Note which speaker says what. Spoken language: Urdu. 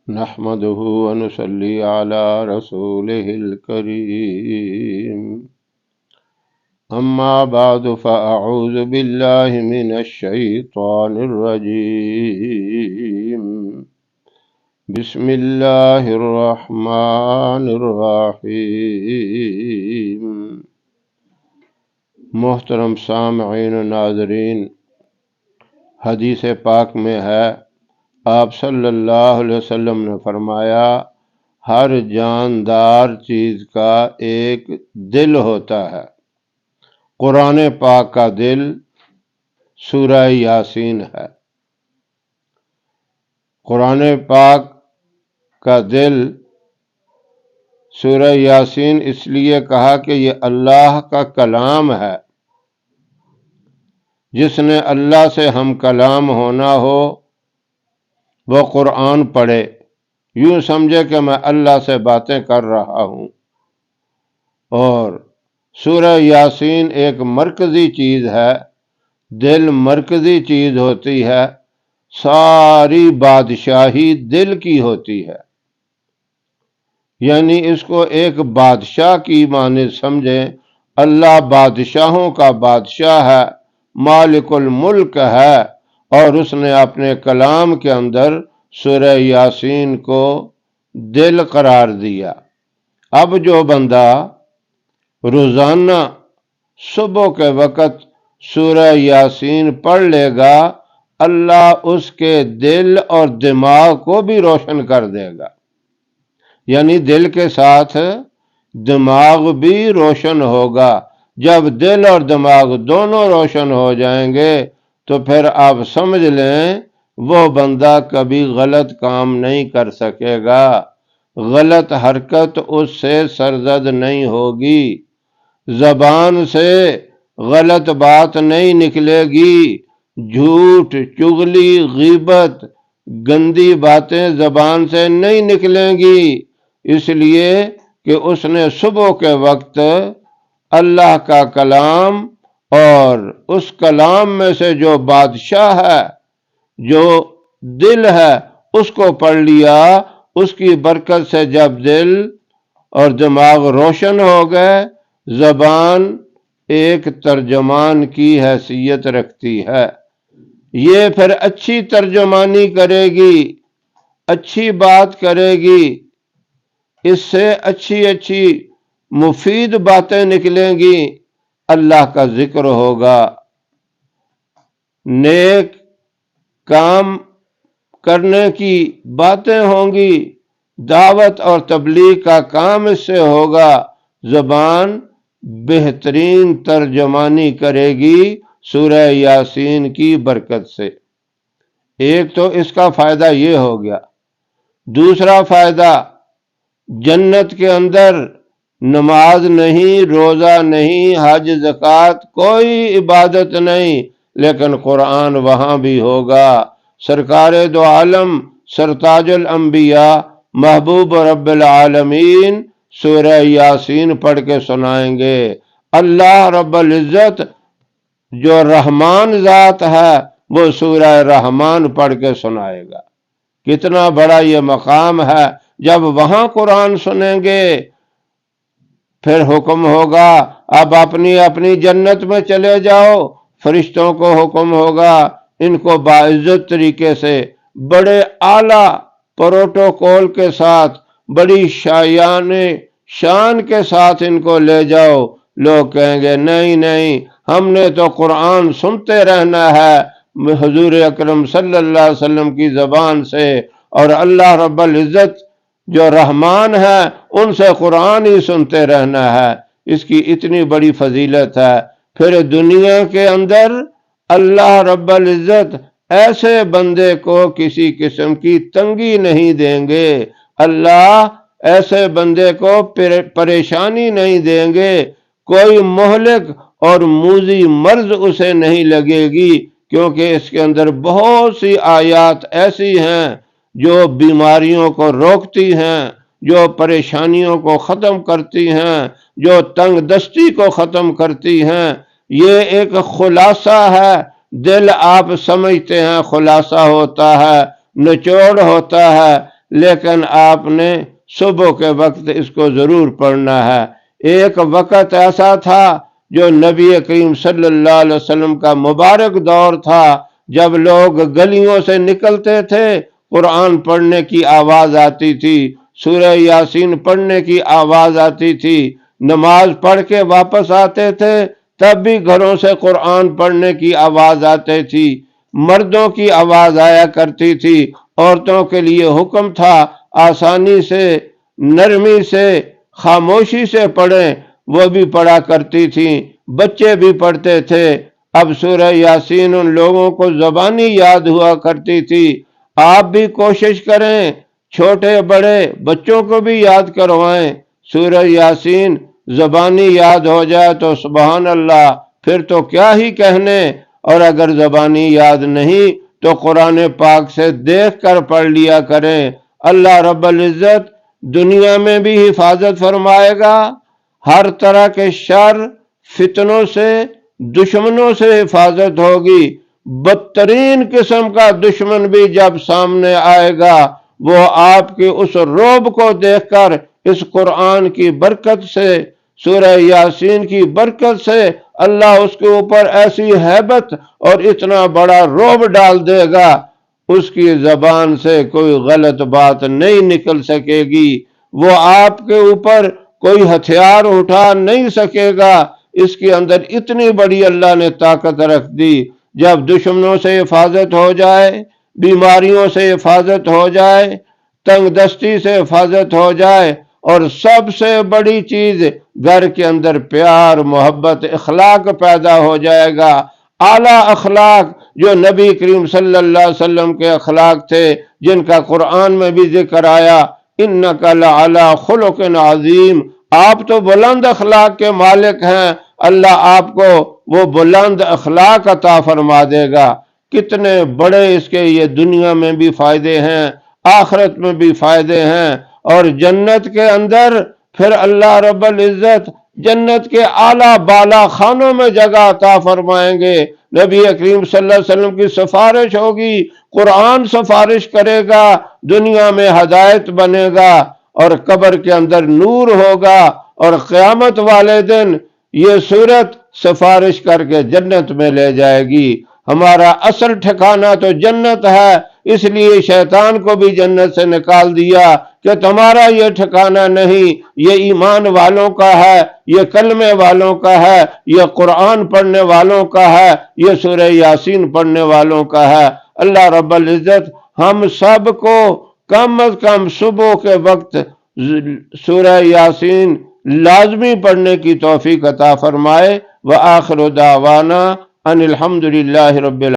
Speaker 1: نحمده ونصلي على رسوله الكريم أما بعد فأعوذ بالله من الشيطان الرجيم بسم الله الرحمن الرحيم محترم سامعین و ناظرین، حدیث پاک میں ہے آپ صلی اللہ علیہ وسلم نے فرمایا ہر جاندار چیز کا ایک دل ہوتا ہے۔ قرآن پاک کا دل سورہ یاسین ہے۔ قرآن پاک کا دل سورہ یاسین اس لیے کہا کہ یہ اللہ کا کلام ہے۔ جس نے اللہ سے ہم کلام ہونا ہو وہ قرآن پڑھے، یوں سمجھے کہ میں اللہ سے باتیں کر رہا ہوں۔ اور سورہ یاسین ایک مرکزی چیز ہے، دل مرکزی چیز ہوتی ہے، ساری بادشاہی دل کی ہوتی ہے۔ یعنی اس کو ایک بادشاہ کی مانند سمجھیں۔ اللہ بادشاہوں کا بادشاہ ہے، مالک الملک ہے، اور اس نے اپنے کلام کے اندر سورہ یاسین کو دل قرار دیا۔ اب جو بندہ روزانہ صبح کے وقت سورہ یاسین پڑھ لے گا، اللہ اس کے دل اور دماغ کو بھی روشن کر دے گا۔ یعنی دل کے ساتھ دماغ بھی روشن ہوگا۔ جب دل اور دماغ دونوں روشن ہو جائیں گے تو پھر آپ سمجھ لیں وہ بندہ کبھی غلط کام نہیں کر سکے گا، غلط حرکت اس سے سرزد نہیں ہوگی، زبان سے غلط بات نہیں نکلے گی، جھوٹ، چغلی، غیبت، گندی باتیں زبان سے نہیں نکلیں گی، اس لیے کہ اس نے صبح کے وقت اللہ کا کلام اور اس کلام میں سے جو بادشاہ ہے، جو دل ہے، اس کو پڑھ لیا۔ اس کی برکت سے جب دل اور دماغ روشن ہو گئے، زبان ایک ترجمان کی حیثیت رکھتی ہے۔ یہ پھر اچھی ترجمانی کرے گی، اچھی بات کرے گی، اس سے اچھی اچھی مفید باتیں نکلیں گی، اللہ کا ذکر ہوگا، نیک کام کرنے کی باتیں ہوں گی، دعوت اور تبلیغ کا کام اس سے ہوگا۔ زبان بہترین ترجمانی کرے گی سورہ یاسین کی برکت سے۔ ایک تو اس کا فائدہ یہ ہو گیا۔ دوسرا فائدہ، جنت کے اندر نماز نہیں، روزہ نہیں، حج زکوٰۃ، کوئی عبادت نہیں، لیکن قرآن وہاں بھی ہوگا۔ سرکار دو عالم، سرتاج الانبیاء، محبوب رب العالمین سورہ یاسین پڑھ کے سنائیں گے۔ اللہ رب العزت جو رحمان ذات ہے وہ سورہ رحمان پڑھ کے سنائے گا۔ کتنا بڑا یہ مقام ہے۔ جب وہاں قرآن سنیں گے پھر حکم ہوگا اب اپنی اپنی جنت میں چلے جاؤ۔ فرشتوں کو حکم ہوگا ان کو باعزت طریقے سے، بڑے اعلیٰ پروٹوکول کے ساتھ، بڑی شان کے ساتھ ان کو لے جاؤ۔ لوگ کہیں گے نہیں نہیں، ہم نے تو قرآن سنتے رہنا ہے حضور اکرم صلی اللہ علیہ وسلم کی زبان سے، اور اللہ رب العزت جو رحمان ہے ان سے قرآن ہی سنتے رہنا ہے۔ اس کی اتنی بڑی فضیلت ہے۔ پھر دنیا کے اندر اللہ رب العزت ایسے بندے کو کسی قسم کی تنگی نہیں دیں گے، اللہ ایسے بندے کو پریشانی نہیں دیں گے، کوئی مہلک اور موذی مرض اسے نہیں لگے گی، کیونکہ اس کے اندر بہت سی آیات ایسی ہیں جو بیماریوں کو روکتی ہیں، جو پریشانیوں کو ختم کرتی ہیں، جو تنگ دستی کو ختم کرتی ہیں۔ یہ ایک خلاصہ ہے، دل آپ سمجھتے ہیں خلاصہ ہوتا ہے، نچوڑ ہوتا ہے، لیکن آپ نے صبح کے وقت اس کو ضرور پڑھنا ہے۔ ایک وقت ایسا تھا جو نبی کریم صلی اللہ علیہ وسلم کا مبارک دور تھا، جب لوگ گلیوں سے نکلتے تھے، قرآن پڑھنے کی آواز آتی تھی، سورہ یاسین پڑھنے کی آواز آتی تھی، نماز پڑھ کے واپس آتے تھے تب بھی گھروں سے قرآن پڑھنے کی آواز آتی تھی، مردوں کی آواز آیا کرتی تھی، عورتوں کے لیے حکم تھا آسانی سے، نرمی سے، خاموشی سے پڑھیں، وہ بھی پڑھا کرتی تھیں، بچے بھی پڑھتے تھے۔ اب سورہ یاسین ان لوگوں کو زبانی یاد ہوا کرتی تھی، آپ بھی کوشش کریں، چھوٹے بڑے بچوں کو بھی یاد کروائیں، سورہ یاسین زبانی یاد ہو جائے تو سبحان اللہ، پھر تو کیا ہی کہنے، اور اگر زبانی یاد نہیں تو قرآن پاک سے دیکھ کر پڑھ لیا کریں۔ اللہ رب العزت دنیا میں بھی حفاظت فرمائے گا، ہر طرح کے شر فتنوں سے، دشمنوں سے حفاظت ہوگی، بدترین قسم کا دشمن بھی جب سامنے آئے گا وہ آپ کی اس رعب کو دیکھ کر، اس قرآن کی برکت سے، سورہ یاسین کی برکت سے اللہ اس کے اوپر ایسی ہیبت اور اتنا بڑا رعب ڈال دے گا، اس کی زبان سے کوئی غلط بات نہیں نکل سکے گی، وہ آپ کے اوپر کوئی ہتھیار اٹھا نہیں سکے گا، اس کے اندر اتنی بڑی اللہ نے طاقت رکھ دی۔ جب دشمنوں سے حفاظت ہو جائے، بیماریوں سے حفاظت ہو جائے، تنگ دستی سے حفاظت ہو جائے، اور سب سے بڑی چیز گھر کے اندر پیار، محبت، اخلاق پیدا ہو جائے گا، اعلیٰ اخلاق جو نبی کریم صلی اللہ علیہ وسلم کے اخلاق تھے، جن کا قرآن میں بھی ذکر آیا، اِنَّكَ لَعَلَىٰ خُلُقٍ عَظِيمٍ، آپ تو بلند اخلاق کے مالک ہیں، اللہ آپ کو وہ بلند اخلاق عطا فرما دے گا۔ کتنے بڑے اس کے یہ دنیا میں بھی فائدے ہیں، آخرت میں بھی فائدے ہیں، اور جنت کے اندر پھر اللہ رب العزت جنت کے اعلیٰ بالا خانوں میں جگہ عطا فرمائیں گے، نبی کریم صلی اللہ علیہ وسلم کی سفارش ہوگی، قرآن سفارش کرے گا، دنیا میں ہدایت بنے گا، اور قبر کے اندر نور ہوگا، اور قیامت والے دن یہ صورت سفارش کر کے جنت میں لے جائے گی۔ ہمارا اصل ٹھکانہ تو جنت ہے، اس لیے شیطان کو بھی جنت سے نکال دیا کہ تمہارا یہ ٹھکانہ نہیں، یہ ایمان والوں کا ہے، یہ کلمے والوں کا ہے، یہ قرآن پڑھنے والوں کا ہے، یہ سورہ یاسین پڑھنے والوں کا ہے۔ اللہ رب العزت ہم سب کو کم از کم صبح کے وقت سورہ یاسین لازمی پڑھنے کی توفیق عطا فرمائے۔ وآخر دعوانا ان الحمدللہ رب العالمین۔